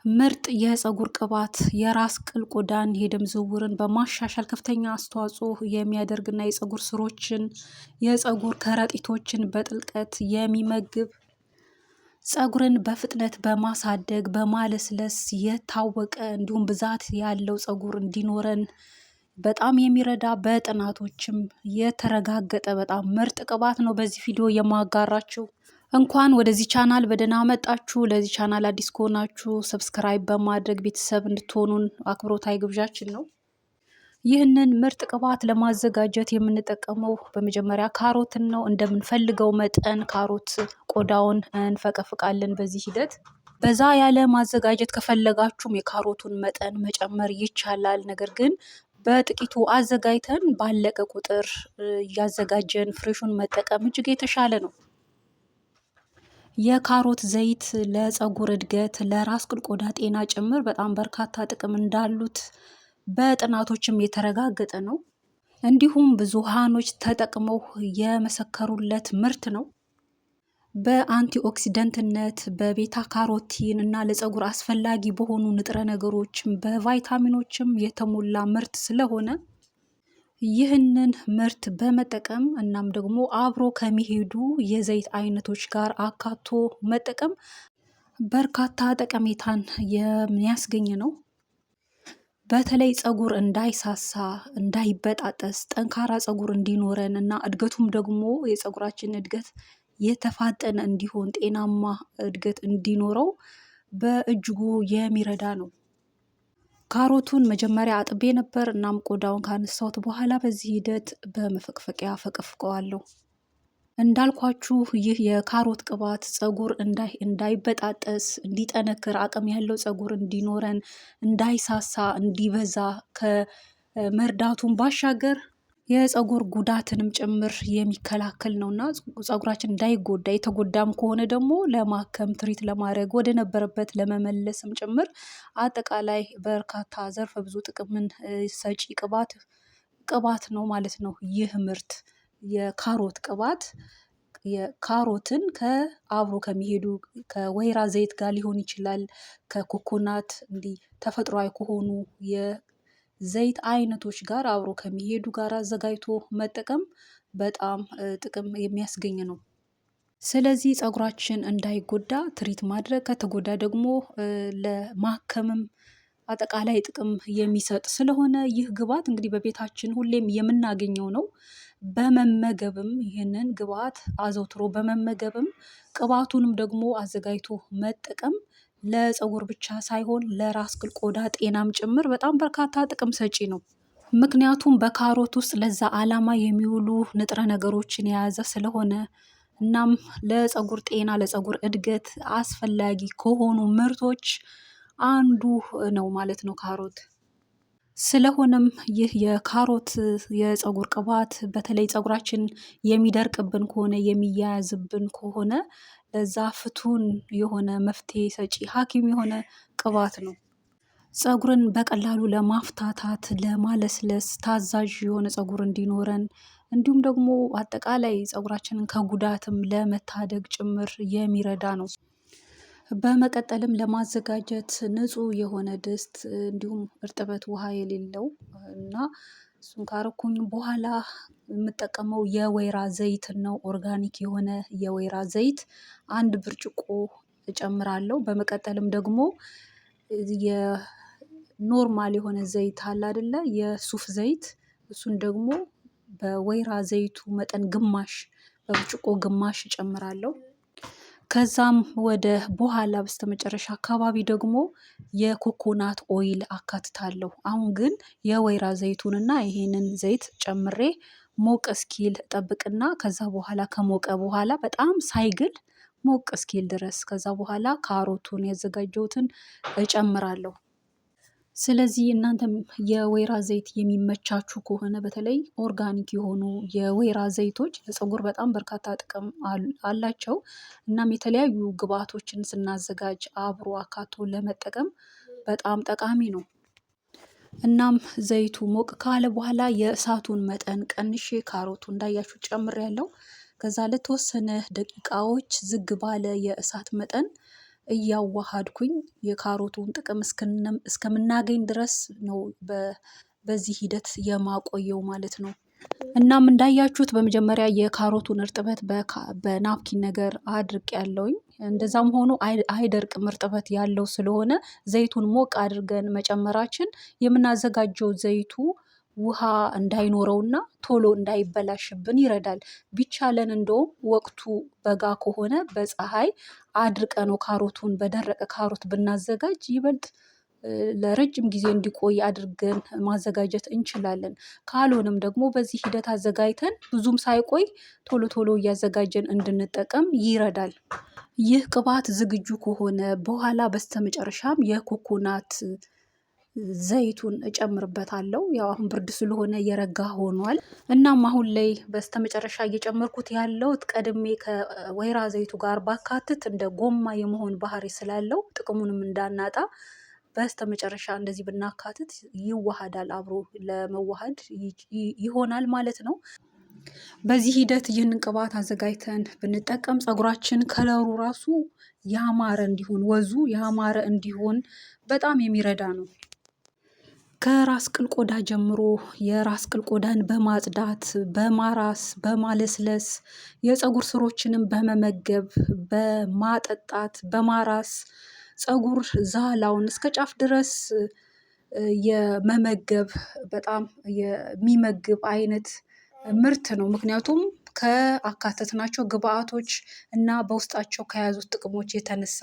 ምርጥ የፀጉር ቅባት የራስ ቅል ቆዳን የደም ዝውውርን በማሻሻል ከፍተኛ አስተዋጽኦ የሚያደርግና የፀጉር ስሮችን የፀጉር ከረጢቶችን በጥልቀት የሚመግብ ፀጉርን በፍጥነት በማሳደግ በማለስለስ የታወቀ እንዲሁም ብዛት ያለው ፀጉር እንዲኖረን በጣም የሚረዳ በጥናቶችም የተረጋገጠ በጣም ምርጥ ቅባት ነው። በዚህ ቪዲዮ የማጋራችሁ እንኳን ወደዚህ ቻናል በደህና መጣችሁ። ለዚህ ቻናል አዲስ ከሆናችሁ ሰብስክራይብ በማድረግ ቤተሰብ እንድትሆኑን አክብሮታዊ ግብዣችን ነው። ይህንን ምርጥ ቅባት ለማዘጋጀት የምንጠቀመው በመጀመሪያ ካሮትን ነው። እንደምንፈልገው መጠን ካሮት ቆዳውን እንፈቀፍቃለን። በዚህ ሂደት በዛ ያለ ማዘጋጀት ከፈለጋችሁም የካሮቱን መጠን መጨመር ይቻላል። ነገር ግን በጥቂቱ አዘጋጅተን ባለቀ ቁጥር እያዘጋጀን ፍሬሹን መጠቀም እጅግ የተሻለ ነው። የካሮት ዘይት ለፀጉር እድገት ለራስ ቅል ቆዳ ጤና ጭምር በጣም በርካታ ጥቅም እንዳሉት በጥናቶችም የተረጋገጠ ነው። እንዲሁም ብዙሃኖች ተጠቅመው የመሰከሩለት ምርት ነው። በአንቲኦክሲደንትነት በቤታ ካሮቲን እና ለፀጉር አስፈላጊ በሆኑ ንጥረ ነገሮችም በቫይታሚኖችም የተሞላ ምርት ስለሆነ ይህንን ምርት በመጠቀም እናም ደግሞ አብሮ ከሚሄዱ የዘይት አይነቶች ጋር አካቶ መጠቀም በርካታ ጠቀሜታን የሚያስገኝ ነው። በተለይ ፀጉር እንዳይሳሳ፣ እንዳይበጣጠስ፣ ጠንካራ ፀጉር እንዲኖረን እና እድገቱም ደግሞ የፀጉራችን እድገት የተፋጠነ እንዲሆን ጤናማ እድገት እንዲኖረው በእጅጉ የሚረዳ ነው። ካሮቱን መጀመሪያ አጥቤ ነበር። እናም ቆዳውን ካነሳሁት በኋላ በዚህ ሂደት በመፈቅፈቂያ ፈቀፍቀዋለሁ። እንዳልኳችሁ ይህ የካሮት ቅባት ፀጉር እንዳይበጣጠስ፣ እንዲጠነክር፣ አቅም ያለው ፀጉር እንዲኖረን፣ እንዳይሳሳ፣ እንዲበዛ ከመርዳቱን ባሻገር የፀጉር ጉዳትንም ጭምር የሚከላከል ነውና ፀጉራችን እንዳይጎዳ የተጎዳም ከሆነ ደግሞ ለማከም ትሪት ለማድረግ ወደ ነበረበት ለመመለስም ጭምር አጠቃላይ በርካታ ዘርፈ ብዙ ጥቅምን ሰጪ ቅባት ነው ማለት ነው። ይህ ምርት የካሮት ቅባት የካሮትን ከአብሮ ከሚሄዱ ከወይራ ዘይት ጋር ሊሆን ይችላል፣ ከኮኮናት እንዲህ ተፈጥሯዊ ከሆኑ የዘይት አይነቶች ጋር አብሮ ከሚሄዱ ጋር አዘጋጅቶ መጠቀም በጣም ጥቅም የሚያስገኝ ነው። ስለዚህ ፀጉራችን እንዳይጎዳ ትሪት ማድረግ፣ ከተጎዳ ደግሞ ለማከምም አጠቃላይ ጥቅም የሚሰጥ ስለሆነ ይህ ግብዓት እንግዲህ በቤታችን ሁሌም የምናገኘው ነው። በመመገብም ይህንን ግብዓት አዘውትሮ በመመገብም ቅባቱንም ደግሞ አዘጋጅቶ መጠቀም ለፀጉር ብቻ ሳይሆን ለራስ ቅል ቆዳ ጤናም ጭምር በጣም በርካታ ጥቅም ሰጪ ነው። ምክንያቱም በካሮት ውስጥ ለዛ ዓላማ የሚውሉ ንጥረ ነገሮችን የያዘ ስለሆነ እናም ለፀጉር ጤና ለፀጉር እድገት አስፈላጊ ከሆኑ ምርቶች አንዱ ነው ማለት ነው ካሮት። ስለሆነም ይህ የካሮት የፀጉር ቅባት በተለይ ፀጉራችን የሚደርቅብን ከሆነ የሚያያዝብን ከሆነ ለዛ ፍቱን የሆነ መፍትሄ ሰጪ ሐኪም የሆነ ቅባት ነው። ፀጉርን በቀላሉ ለማፍታታት ለማለስለስ ታዛዥ የሆነ ፀጉር እንዲኖረን እንዲሁም ደግሞ አጠቃላይ ፀጉራችንን ከጉዳትም ለመታደግ ጭምር የሚረዳ ነው። በመቀጠልም ለማዘጋጀት ንጹህ የሆነ ድስት እንዲሁም እርጥበት ውሃ የሌለው እና እሱን ካረኩኝ በኋላ የምጠቀመው የወይራ ዘይት ነው። ኦርጋኒክ የሆነ የወይራ ዘይት 1 ብርጭቆ እጨምራለሁ። በመቀጠልም ደግሞ የኖርማል የሆነ ዘይት አለ አይደለ? የሱፍ ዘይት እሱን ደግሞ በወይራ ዘይቱ መጠን ግማሽ በብርጭቆ ግማሽ እጨምራለሁ። ከዛም ወደ በኋላ በስተመጨረሻ አካባቢ ደግሞ የኮኮናት ኦይል አካትታለሁ። አሁን ግን የወይራ ዘይቱንና ይሄንን ዘይት ጨምሬ ሞቅ እስኪል እጠብቅና ከዛ በኋላ ከሞቀ በኋላ በጣም ሳይግል ሞቅ እስኪል ድረስ ከዛ በኋላ ካሮቱን ያዘጋጀሁትን እጨምራለሁ። ስለዚህ እናንተም የወይራ ዘይት የሚመቻችሁ ከሆነ በተለይ ኦርጋኒክ የሆኑ የወይራ ዘይቶች ለፀጉር በጣም በርካታ ጥቅም አላቸው። እናም የተለያዩ ግብዓቶችን ስናዘጋጅ አብሮ አካቶ ለመጠቀም በጣም ጠቃሚ ነው። እናም ዘይቱ ሞቅ ካለ በኋላ የእሳቱን መጠን ቀንሼ ካሮቱ እንዳያችሁ ጨምሬያለሁ። ከዛ ለተወሰነ ደቂቃዎች ዝግ ባለ የእሳት መጠን እያዋሃድኩኝ የካሮቱን ጥቅም እስከምናገኝ ድረስ ነው በዚህ ሂደት የማቆየው ማለት ነው። እናም እንዳያችሁት በመጀመሪያ የካሮቱን እርጥበት በናፕኪን ነገር አድርቅ ያለውኝ። እንደዛም ሆኖ አይደርቅም፣ እርጥበት ያለው ስለሆነ ዘይቱን ሞቅ አድርገን መጨመራችን የምናዘጋጀው ዘይቱ ውሃ እንዳይኖረውና ቶሎ እንዳይበላሽብን ይረዳል። ቢቻለን እንደውም ወቅቱ በጋ ከሆነ በፀሐይ አድርቀነው ካሮቱን በደረቀ ካሮት ብናዘጋጅ ይበልጥ ለረጅም ጊዜ እንዲቆይ አድርገን ማዘጋጀት እንችላለን። ካልሆነም ደግሞ በዚህ ሂደት አዘጋጅተን ብዙም ሳይቆይ ቶሎ ቶሎ እያዘጋጀን እንድንጠቀም ይረዳል። ይህ ቅባት ዝግጁ ከሆነ በኋላ በስተመጨረሻም የኮኮናት ዘይቱን እጨምርበታለሁ። ያው አሁን ብርድ ስለሆነ የረጋ ሆኗል። እናም አሁን ላይ በስተመጨረሻ እየጨመርኩት ያለሁት ቀድሜ ከወይራ ዘይቱ ጋር ባካትት እንደ ጎማ የመሆን ባህሪ ስላለው ጥቅሙንም እንዳናጣ በስተመጨረሻ እንደዚህ ብናካትት ይዋሃዳል፣ አብሮ ለመዋሃድ ይሆናል ማለት ነው። በዚህ ሂደት ይህንን ቅባት አዘጋጅተን ብንጠቀም ፀጉራችን ከለሩ ራሱ ያማረ እንዲሆን፣ ወዙ ያማረ እንዲሆን በጣም የሚረዳ ነው። ከራስ ቅል ቆዳ ጀምሮ የራስ ቅል ቆዳን በማጽዳት በማራስ በማለስለስ የፀጉር ስሮችንም በመመገብ በማጠጣት በማራስ ፀጉር ዛላውን እስከ ጫፍ ድረስ የመመገብ በጣም የሚመግብ አይነት ምርት ነው። ምክንያቱም ከአካተትናቸው ግብአቶች እና በውስጣቸው ከያዙት ጥቅሞች የተነሳ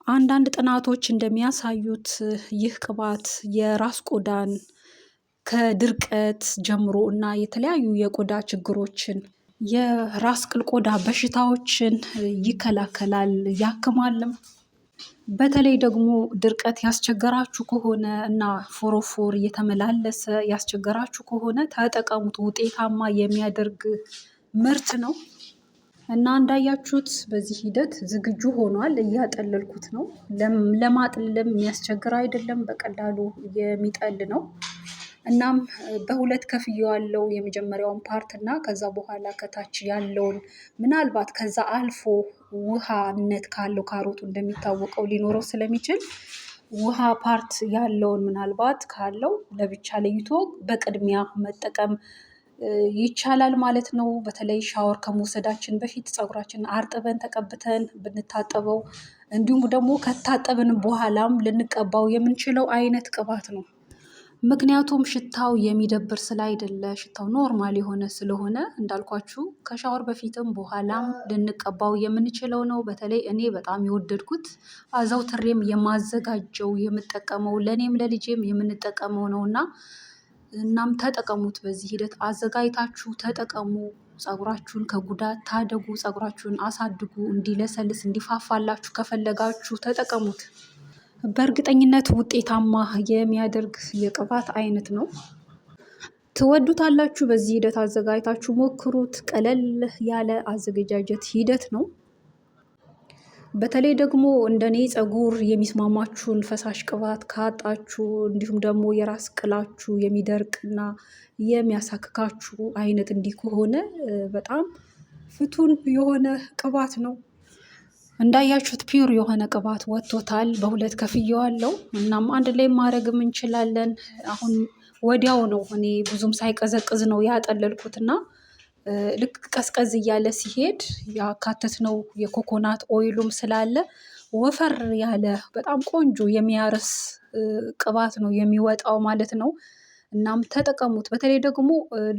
አንዳንድ ጥናቶች እንደሚያሳዩት ይህ ቅባት የራስ ቆዳን ከድርቀት ጀምሮ እና የተለያዩ የቆዳ ችግሮችን የራስ ቅል ቆዳ በሽታዎችን ይከላከላል፣ ያክማልም። በተለይ ደግሞ ድርቀት ያስቸገራችሁ ከሆነ እና ፎሮፎር እየተመላለሰ ያስቸገራችሁ ከሆነ ተጠቀሙት። ውጤታማ የሚያደርግ ምርት ነው እና እንዳያችሁት በዚህ ሂደት ዝግጁ ሆኗል። እያጠለልኩት ነው። ለማጥለልም የሚያስቸግር አይደለም፣ በቀላሉ የሚጠል ነው። እናም በሁለት ከፍዬዋለሁ፣ የመጀመሪያውን ፓርት እና ከዛ በኋላ ከታች ያለውን። ምናልባት ከዛ አልፎ ውሃነት ካለው ካሮቱ እንደሚታወቀው ሊኖረው ስለሚችል ውሃ ፓርት ያለውን ምናልባት ካለው ለብቻ ለይቶ በቅድሚያ መጠቀም ይቻላል ማለት ነው። በተለይ ሻወር ከመውሰዳችን በፊት ፀጉራችንን አርጥበን ተቀብተን ብንታጠበው፣ እንዲሁም ደግሞ ከታጠብን በኋላም ልንቀባው የምንችለው አይነት ቅባት ነው። ምክንያቱም ሽታው የሚደብር ስላይደለ፣ ሽታው ኖርማል የሆነ ስለሆነ እንዳልኳችሁ ከሻወር በፊትም በኋላም ልንቀባው የምንችለው ነው። በተለይ እኔ በጣም የወደድኩት አዘውትሬም የማዘጋጀው የምጠቀመው ለእኔም ለልጄም የምንጠቀመው ነው እና እናም ተጠቀሙት። በዚህ ሂደት አዘጋጅታችሁ ተጠቀሙ። ፀጉራችሁን ከጉዳት ታደጉ። ፀጉራችሁን አሳድጉ። እንዲለሰልስ እንዲፋፋላችሁ ከፈለጋችሁ ተጠቀሙት። በእርግጠኝነት ውጤታማ የሚያደርግ የቅባት አይነት ነው። ትወዱታላችሁ። በዚህ ሂደት አዘጋጅታችሁ ሞክሩት። ቀለል ያለ አዘገጃጀት ሂደት ነው። በተለይ ደግሞ እንደኔ ፀጉር የሚስማማችሁን ፈሳሽ ቅባት ካጣችሁ፣ እንዲሁም ደግሞ የራስ ቅላችሁ የሚደርቅና የሚያሳክካችሁ አይነት እንዲህ ከሆነ በጣም ፍቱን የሆነ ቅባት ነው። እንዳያችሁት ፒውር የሆነ ቅባት ወጥቶታል። በሁለት ከፍዬዋለሁ። እናም አንድ ላይ ማድረግም እንችላለን። አሁን ወዲያው ነው፣ እኔ ብዙም ሳይቀዘቅዝ ነው ያጠለልኩትና ልክ ቀዝቀዝ እያለ ሲሄድ ያካተትነው የኮኮናት ኦይሉም ስላለ ወፈር ያለ በጣም ቆንጆ የሚያርስ ቅባት ነው የሚወጣው ማለት ነው። እናም ተጠቀሙት። በተለይ ደግሞ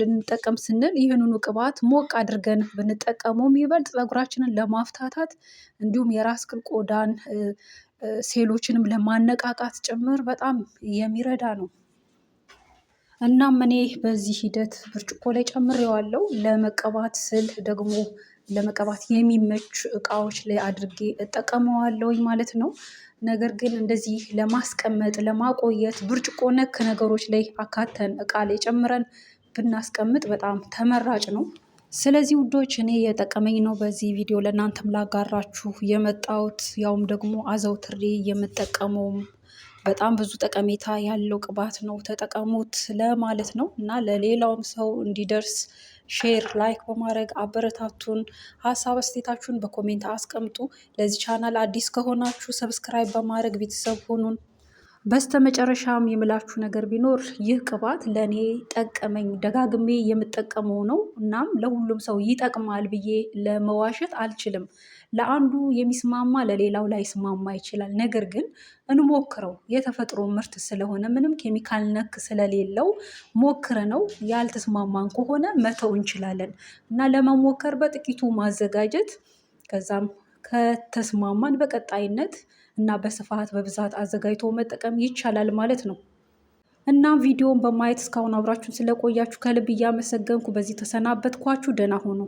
ልንጠቀም ስንል ይህንኑ ቅባት ሞቅ አድርገን ብንጠቀመውም ይበልጥ ፀጉራችንን ለማፍታታት እንዲሁም የራስ ቅል ቆዳን ሴሎችንም ለማነቃቃት ጭምር በጣም የሚረዳ ነው። እናም እኔ በዚህ ሂደት ብርጭቆ ላይ ጨምሬዋለሁ። ለመቀባት ስል ደግሞ ለመቀባት የሚመች እቃዎች ላይ አድርጌ እጠቀመዋለሁኝ ማለት ነው። ነገር ግን እንደዚህ ለማስቀመጥ ለማቆየት ብርጭቆ ነክ ነገሮች ላይ አካተን እቃ ላይ ጨምረን ብናስቀምጥ በጣም ተመራጭ ነው። ስለዚህ ውዶች እኔ የጠቀመኝ ነው በዚህ ቪዲዮ ለእናንተም ላጋራችሁ የመጣሁት። ያውም ደግሞ አዘውትሬ የምጠቀመውም በጣም ብዙ ጠቀሜታ ያለው ቅባት ነው። ተጠቀሙት ለማለት ነው እና ለሌላውም ሰው እንዲደርስ ሼር፣ ላይክ በማድረግ አበረታቱን። ሀሳብ አስተያየታችሁን በኮሜንት አስቀምጡ። ለዚህ ቻናል አዲስ ከሆናችሁ ሰብስክራይብ በማድረግ ቤተሰብ ሁኑን። በስተመጨረሻም የምላችሁ ነገር ቢኖር ይህ ቅባት ለእኔ ጠቀመኝ፣ ደጋግሜ የምጠቀመው ነው። እናም ለሁሉም ሰው ይጠቅማል ብዬ ለመዋሸት አልችልም። ለአንዱ የሚስማማ ለሌላው ላይስማማ ይችላል። ነገር ግን እንሞክረው። የተፈጥሮ ምርት ስለሆነ ምንም ኬሚካል ነክ ስለሌለው ሞክረ ነው ያልተስማማን ከሆነ መተው እንችላለን እና ለመሞከር በጥቂቱ ማዘጋጀት ከዛም ከተስማማን በቀጣይነት እና በስፋት በብዛት አዘጋጅቶ መጠቀም ይቻላል ማለት ነው። እና ቪዲዮውን በማየት እስካሁን አብራችሁን ስለቆያችሁ ከልብ እያመሰገንኩ በዚህ ተሰናበትኳችሁ። ደህና ሆኖ